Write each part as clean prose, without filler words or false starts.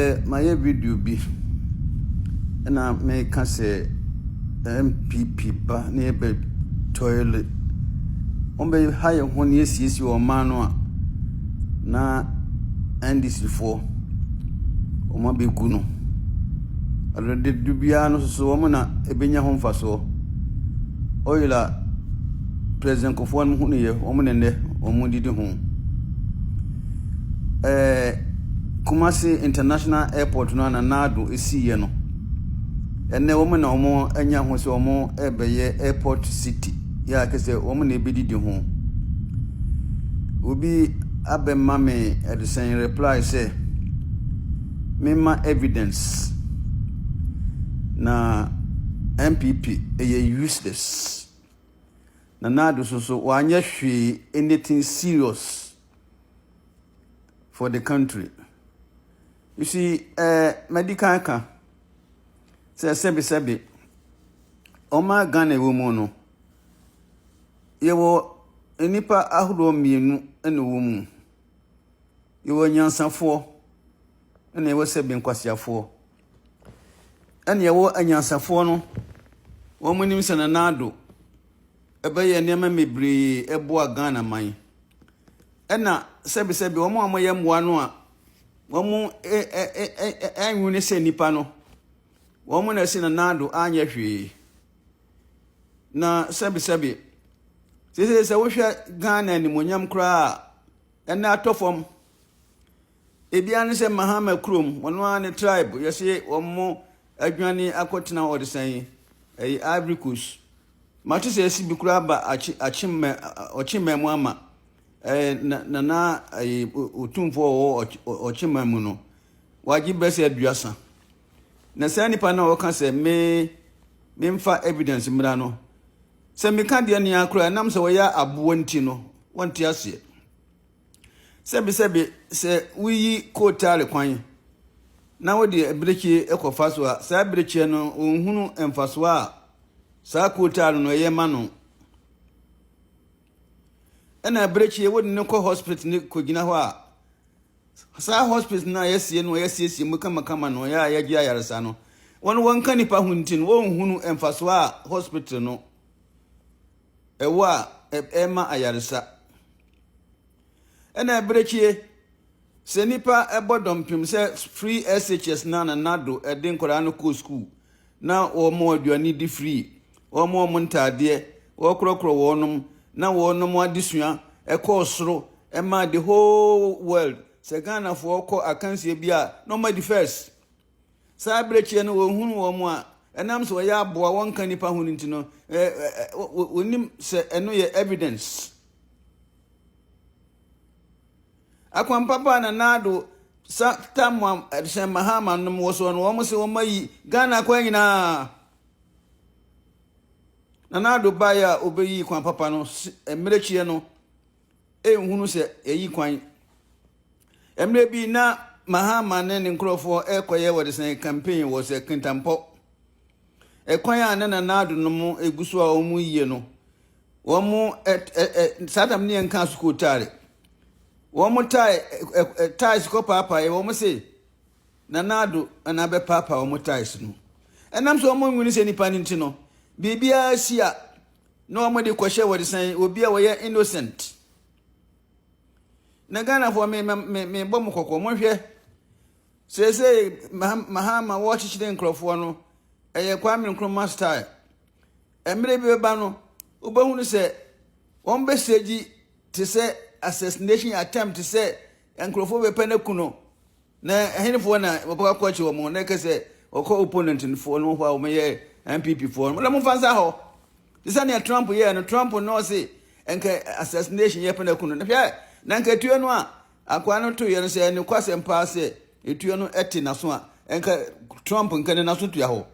My video be and I make us say MPP ba near bed toilet. On be higher 1 year sees your man na NDC4 o ma be kuno. Already dubiano so woman a benya home for so. Oila President Akufo Addo hunu ye woman ende omudi di home. Kumasi International Airport no na nado esi ye no. Ene woman na omo anya ho se omo ebeye airport city. Ya kese woman na ebedi di ho. Obi abemma me edisen reply say mema evidence na MPP useless. Na nado so wanya hwe anything serious for the country. You see, medical can say sebi Oma Ghana woman. You were nipa ahuro mienu ene womu. You were nyansafo ene wo sebi nkwasiafo. Ene ye wo anyansafo no wo munim se na nado ebeye nneema mebre ebo Ghana man. Ena sebi wo mo amoye mmoa no a womu enwune se nipa no womu na se na nado anya hwe na sebi se wo hwe Ghana ni monyam kra ena atofom ebia ne se mahama krom wono an tribe yese womu adwane akotena odisan Ivory Coast matu se esi bikura ba ochimemu ama na otumfo ochimemu no waji bese aduasa na sani pa na woka se me mfa evidence mra no se me ka de ne akura nam se wo ya abo nti no wonti ase sebi se wiyi kotale kwan na wo de breki ekofa so a sa breki no onhunu emfaso a sa kotale no ye ma no ena breki wo ne ko hospital ne ko gina ho a sa hospital na yesie no yesie mu kama no ya gi ayaresa no won ka nipa huntin wo hunu emfaso a hospital no ewa ema ayaresa ena breki se nipa ebodom pim se free SHS na nado edin kora no ko school na o mo aduani di free o mo ntade o krokro wonum na wonum adisua ekosoro ema the whole world se Ghana for ko akansie bia no ma the first sa breche no wohunu wo mo a enam so ya aboa won kan nipa hunu ntino wonim se eno ye evidence akwan papa na nado sa tamwa se mahama no mo so no wo se wo mayi Ghana kwa nyina na nado baya obeyi kwan papa no emrechie no ehunu se eyi kwan emre bi na mahama ne nkrofo ekoye wode sen campaign wo se kintampo ekwan ya na nado no mo eguso a omu yiye no wo mo sadam ne nka sukutare wo mo tai ko papa wo mo se na nado na be papa wo mo tais no enam so mo nwuni se nipa ninti no bibia sia no amade kwahye wode san obi a woye innocent na Ghana for me bom kokko mo hwe se mahama wo chichide nkrofo no eye Kwame Nkrumah style emre bi ba no obahunu se won be seji te se assassination attempt to say nkrofo be penaku no na henfo na baba kwachi wo mo na kese okọ opponent nfo no ho a wo me MPP for mo mo fansa ho this na Trump ye no Trump no say enka assassination ye penaku no na nka tuo no a akwa no to ye no say ne kwasem pa say etuo no eti na so a enka Trump nka ne na so tuya ho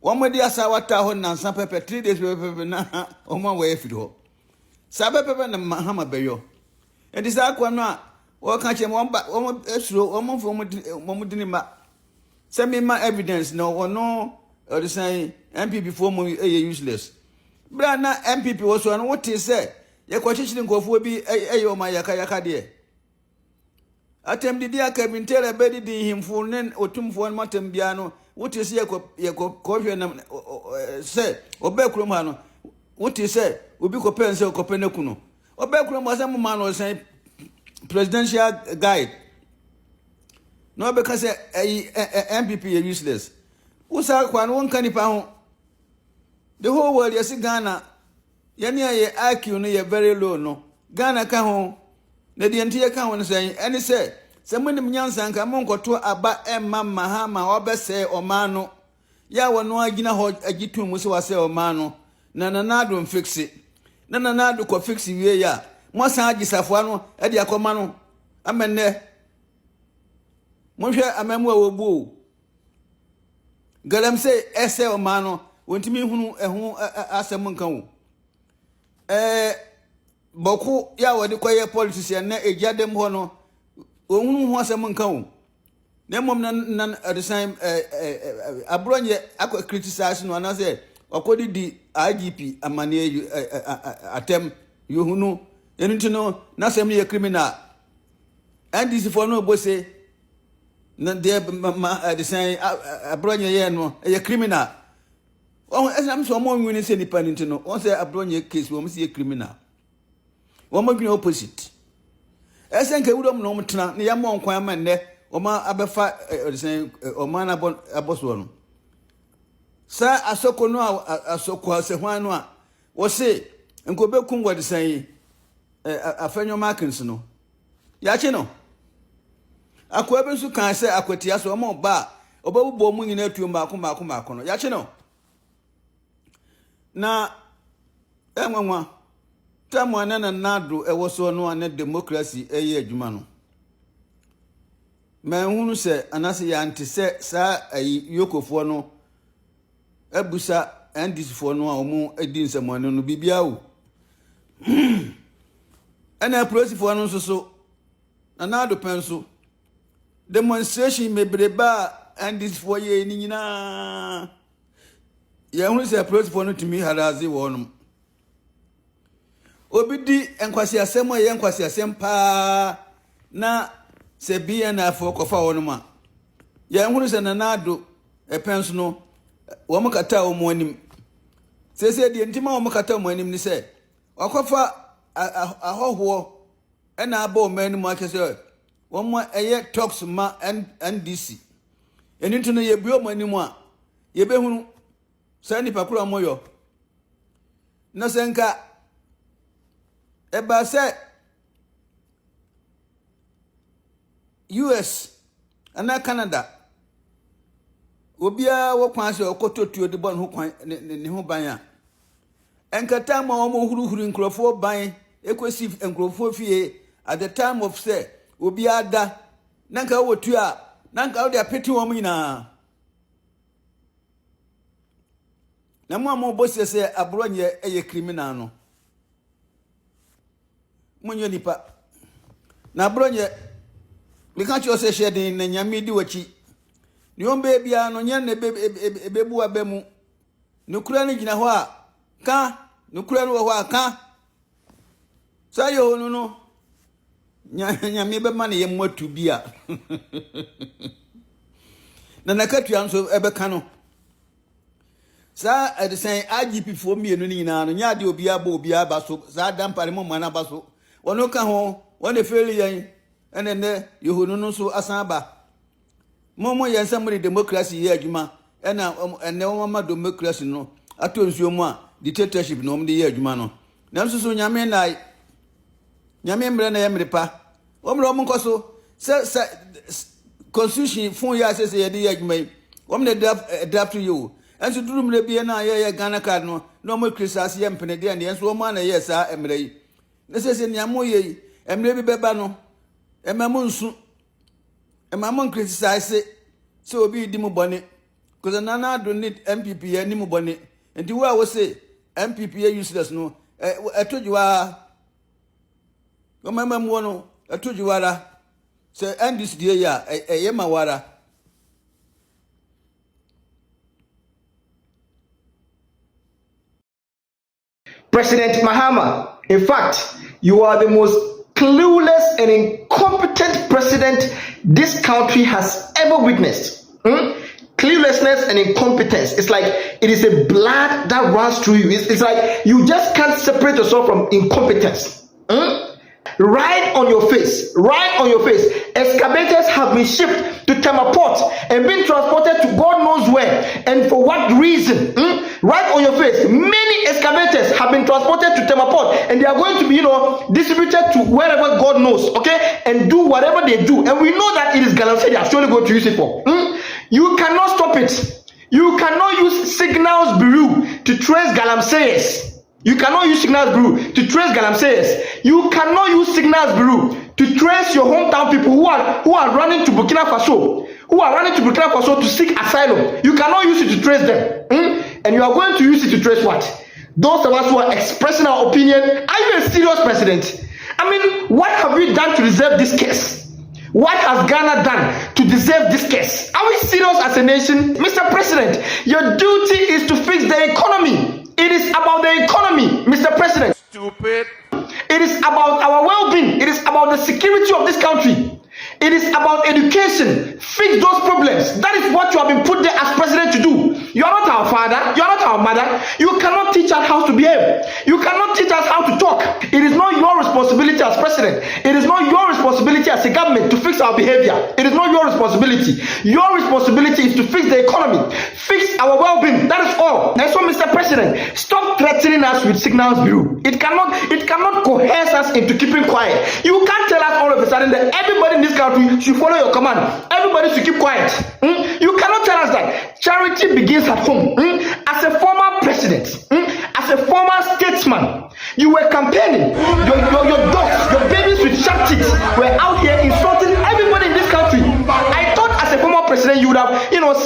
wo mo di asa wata ho na nsa pepe 3 days pepe na o mo wa efiri ho sabe pepe na mahama beyo enti sa akwa no a wo ka che mo ba wo esuro wo mo fo mo dini ma se me ma evidence no ono or say MPP for mo useless bra na MPP wo so no wote se ye kwa chichiri nkofo bi eyo ma yaka de atem didi aka bintere bedi di himfo ne otumfo no matem bia no wote se yekɔ na se obekrom ha no wote se obi kɔpɛ se kɔpɛ na kuno obekrom asem ma no sen presidential guide no obeka se MPP is useless usa kwa no wonka nipa ho the whole world yes Ghana yani aye IQ no ye very low no Ghana ka ho na de ntie ka ho no sen ene se munim nyansa nka monkoto aba emma mahama obese omano ya wono agina ho agitum mu se wase omano na nanado mfixi na nanado ko fixi wie ya mo san agisafo ano e de akoma no amenne mo hwe amamu a wobu galam se ese omano wontimi hunu eho asem nka wo boku ya wodi koye politician na ejadem ho no ohunu ho asem nka wo na mom na at the time abronye akwa criticize no na say okodi di IGP amane atem yohunu enunti na sem ye criminal and this for no bo say na de at the time abronye ye no ye criminal oh esam so mo nwini se nipa nti no on say abronye case wo say criminal wo mo gwini opposite esen ke wudom no mtena ne yamon kwan amane oma abefa sen oma na aboso no sa asoko no asoko se hwan no a wo se enko bekum wode sen afenyo markins no ya che no akwa be nsu kan se akwatia so oma ba obabubo mu nyina atuo maako no ya che no na enwanwa tamu anana nado ewo so no ane democracy eye adwuma no ma hunu se anase ya nte se sa yokofo no abusa ndisfo no a omu edi nsamane no bibia wo ana prosifo no so na nado penso demonstration mebreba ndisfo ye ni nyina ya hunu se prosifo no timi harazi wo no obidi enkwasi asem ye enkwasi asem pa na se bia na afọ kofa wonuma ya hunu se na nado epenso no wo mukata wo mo anim se de ntima wo mukata mo anim ni se wakofa ahoho ena aba o mani mo akese wo mo eye talks ma NDC enintu no ye bio mo anim a ye behunu sa nipa kura moyo na senka eba se US ana Canada obia wo kwan se okototuo de bon ho kwan ne ho ban a enkata ma wo huruhuru nkrofo ban ekosi nkrofo fie at the time of say obia da nanka wo tu a nanka wo de apeti wo nyina na mo amo bosie se abronye eye criminal no munyo nipa na abronye mika cho se shede na nyame di wachi ni ombe bia no nya na bebu abemu nukura ni gina ho a ka nukura no ho a ka sayo no nyame be ma na ye mwatu bia na nakatu anso ebeka no sa edisen IGP fo mienu ni nyina no nya de obi aba obi aba so sa dampare mo mana ba so wono ka ho wone feli yan ene yohunu no so asaba momo yensamri democracy ye adwuma ene wo mama democracy no ato nsuo mu a dictatorship no mde ye adwuma no nanso so nyame na nyame mre na ye mrepa wo mre wo nkoso se constitution fun ya se ye de ye adwuma wo mne draft you enso duru mre bia na ye Ghana card no mo krisas ye mpene de ne enso wo ma na ye sa emre yi ne se nyamo ye emre bi beba no emamunsu emamon criticize se obi di mu bone because nana do need MPP ya ni mu bone enti wo a wo say MPP ya useless no etojuwa wo mamamu no etojuwara se ndis die ya yema wara President Mahama, in fact, you are the most clueless and incompetent president this country has ever witnessed. Cluelessness and incompetence. It's like it is a blood that runs through you. It's like you just can't separate yourself from incompetence. Right on your face. Right on your face. Excavators have been shipped to Tamaport and been transported to God knows where and for what reason. Right on your face. Many excavators have been transported to Tamaport and they are going to be, distributed to wherever God knows, okay, and do whatever they do. And we know that it is Galamsey they are surely going to use it for. You cannot stop it. You cannot use Signals Bureau to trace Galamseyers. You cannot use Signals Bureau to trace Galamseyers. You cannot use Signals Bureau to trace your hometown people who are running to Burkina Faso, to seek asylum. You cannot use it to trace them. And you are going to use it to trace what? Those of us who are expressing our opinion. Are you a serious president? I mean, what have we done to deserve this case? What has Ghana done to deserve this case? Are we serious as a nation? Mr. President, your duty is to fix the economy. It is about the economy, Mr. President. Stupid. It is about our well-being. It is about the security of this country. It is about education. Fix those problems. That is what you have been put there as president to do. You are not our father. You are not our mother. You cannot teach us how to behave. You cannot teach us how to talk. It is not your responsibility as president. It is not your responsibility as a government to fix our behavior. It is not your responsibility. Your responsibility is to fix the economy. Fix our well-being. That is all. And so, Mr. President, stop threatening us with Signals Bureau. It cannot coerce us into keeping quiet. You can't tell us all of a sudden that everybody in this country should follow your command. Everybody should keep quiet. You cannot tell us that. Charity begins at home. As a former president, as a former statesman, you were campaigning. Your dogs, your babies with sharp teeth were out here insulting everybody in this country. I thought as a former president you would have,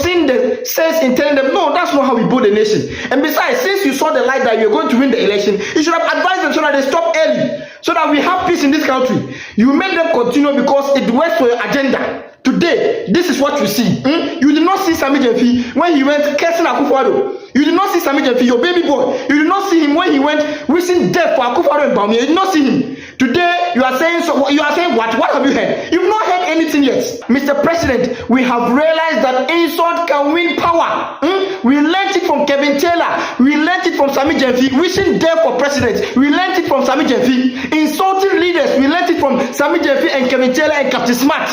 seen the sense in telling them, no, that's not how we build a nation. And besides, since you saw the light that you were going to win the election, you should have advised them so that they stop early, so that we have peace in this country. You made them continue because it works for your agenda. Today, this is what you see. You did not see Sami Jemfi when he went cursing Akufo Addo. You did not see Sami Jemfi, your baby boy. You did not see him when he went wishing death for Akufo Addo and Bawumia. You did not see him. Today, you are saying so. You are saying what? What have you heard? You've not heard anything yet, Mr. President. We have realized that insult can win power. We learned it from Kevin Taylor. We learned it from Sami Jemfi. Wishing death for president. We learned it from Sami Jemfi. Insulting leaders. We learned it from Sami Jemfi and Kevin Taylor and Captain Smart.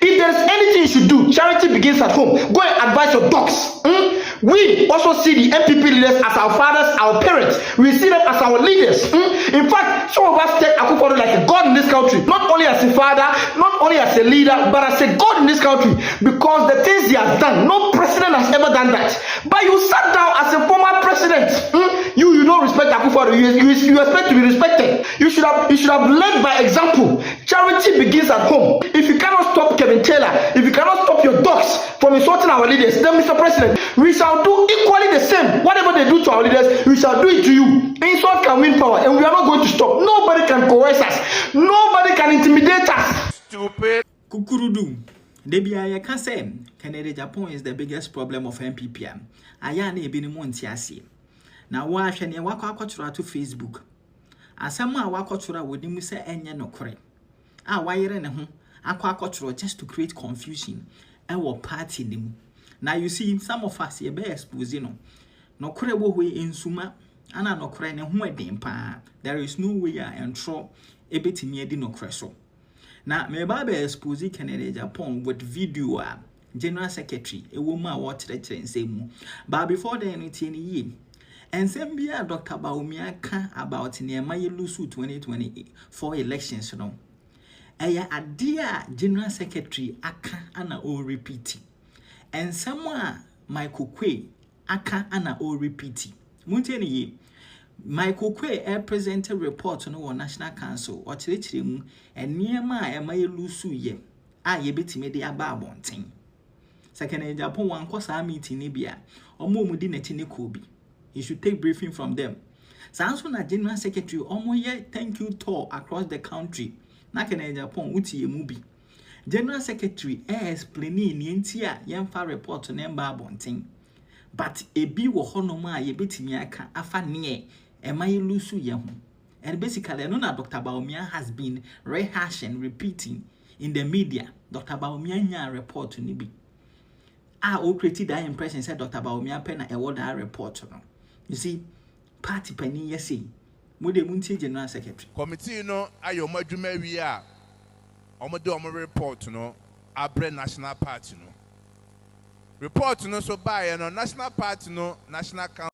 If there is anything you should do, charity begins at home. Go and advise your dogs. We also see the MPP leaders as our fathers, our parents. We see them as our leaders. In fact, some of us take Akufo Addo like a god in this country. Not only as a father, not only as a leader, but as a god in this country. Because the things he has done, no president has ever done that. But you sat down as a former president. You don't respect Akufo Addo. You expect to be respected. You should have led by example. Charity begins at home. If you cannot stop Kevin Taylor, if you cannot stop your dogs from insulting our leaders, then Mr. President, we shall do equally the same. Whatever they do to our leaders, we shall do it to you. Insult can win power, and we are not going to stop. Nobody can coerce us. Nobody can intimidate us. Stupid. Kukurudu. Debia ya kase Canada Japan is the biggest problem of MPP. Aya na ebi ni mo ntiase. Na wa hwe ne wa kwakotoro to Facebook. Asama wakotoro wodi mu se enye nokore. Wayere ne ho akotoro just to create confusion our party nim. Now you see some of us ye be expose nokore wo hwe ensuma ana nokore ne ho eden pa. There is no way entro ebetimi edi nokore so. Now me ba be expose Canada Japan with video General Secretary a woman what nsemu. But before the anything ye and sembia Dr. Bawumia can about near my Lusu 2024 elections no. Aya adia General Secretary aka ana o repeat. And someone Michael Kwe aka ana o repeat. Munteni ye Michael Kwe presented report on National Council or chirimu and near my Lusu ye ye betime de aba abonten. Second Japan one kosa meeting nibia or mumudi netini kobi. You should take briefing from them. Sounds when a General Secretary omoye thank you tour across the country. Nakene Japan uti ye mubi. General Secretary explaining nientia yemfa report on emba abonten. But ebi wo honoma ye betimi aka afa ne e maye lusu ye ho. And basically, Dr. Bawumia has been rehashing, repeating in the media. Dr. Bawumia report to Nibi. I created that impression, said Dr. Bawumia pen a word that report. You see, party penny, yes, see. Mude Munti General Secretary. Committee, ayo majume wia. Omodo omo report, abre National Party, Report, so by, National Party, National Council.